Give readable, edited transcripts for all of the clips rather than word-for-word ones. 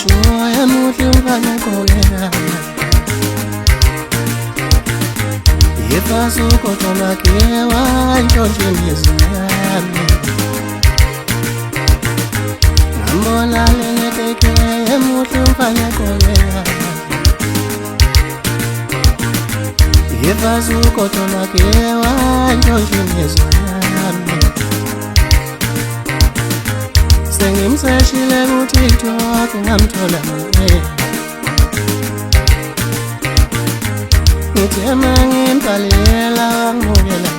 moya muhle ungane kolera Yefasu kotola kewa njonje mizami Nambona leneteke muhle ungane kolera Yefasu kotola kewa njonje mizami Sengimseshile kuTikTok ngamthola manje Ngithe mangimbalela wangibukela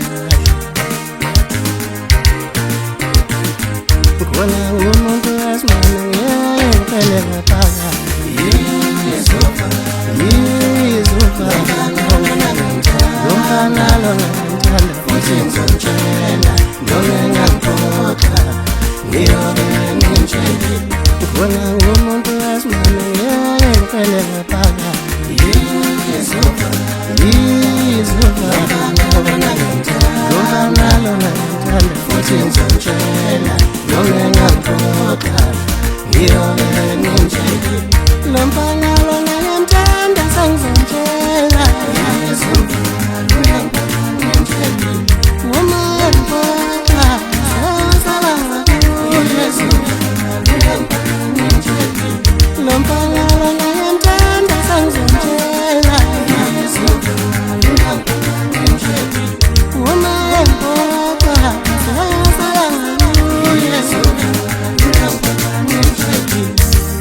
Khona ngumuntu wesimame ngempela ngaphaka Yizuba Lomfana lona ngimthanda futhi ngizomtshela Noma ngiyamkhokha Ngiyobe ngimtshele Khona ngumuntu wesimame ngempela ngaphaka Yizuba Lomfana lona ngimthanda futhi ngizomtshela Noma ngiyamkhokha Ngiyobe ngimtshele Lomfana lona ngimthanda sengizomtshela Yizuba Lomfana ngimtshele Noma ngiyamkhokha Lomfana lona ngimthanda sengizomtshela Uma ngiyamkhokha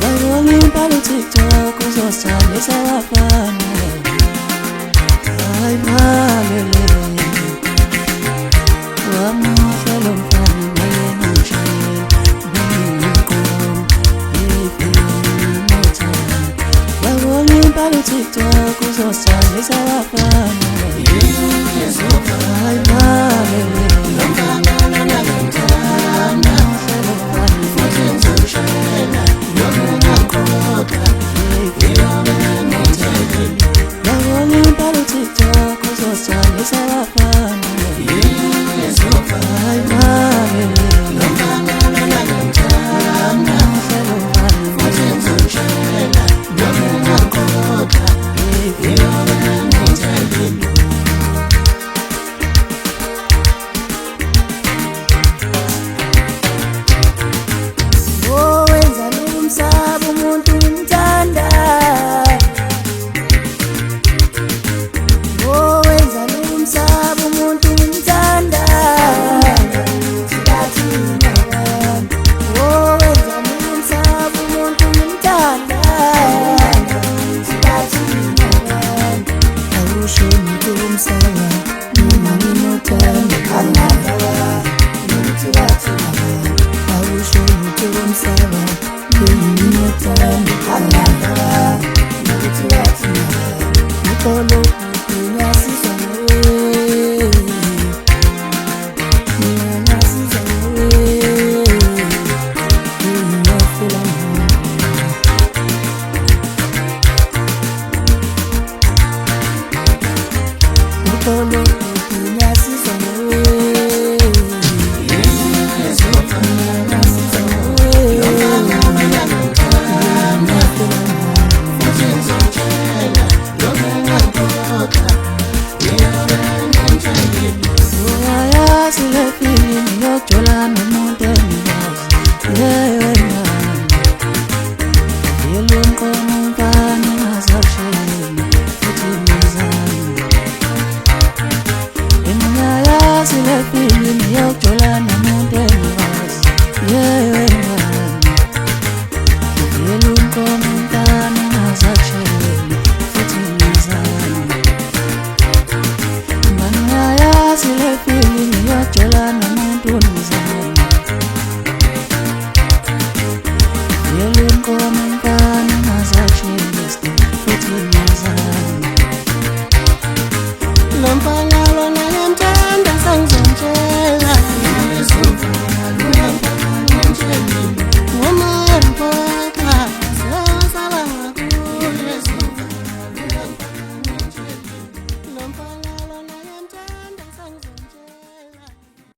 Bayongibhala uTikTok uzosabisa abafana Hayi malele Wamuhle lo mfana ngiyemtshela Bayongibhala uTikTok uzosabisa abafana Hayi malele Lomfana lona ngimthanda futhi ngizomtshela Noma ngiyamkhokha Ngiyobe ngimtshele Bayongibhala uTikTok uzosabisa abafana Hayi malele Lomfana lona ngimthanda futhi ngizomtshela Noma ngiyamkhokha Ngiyobe ngimtshele Follow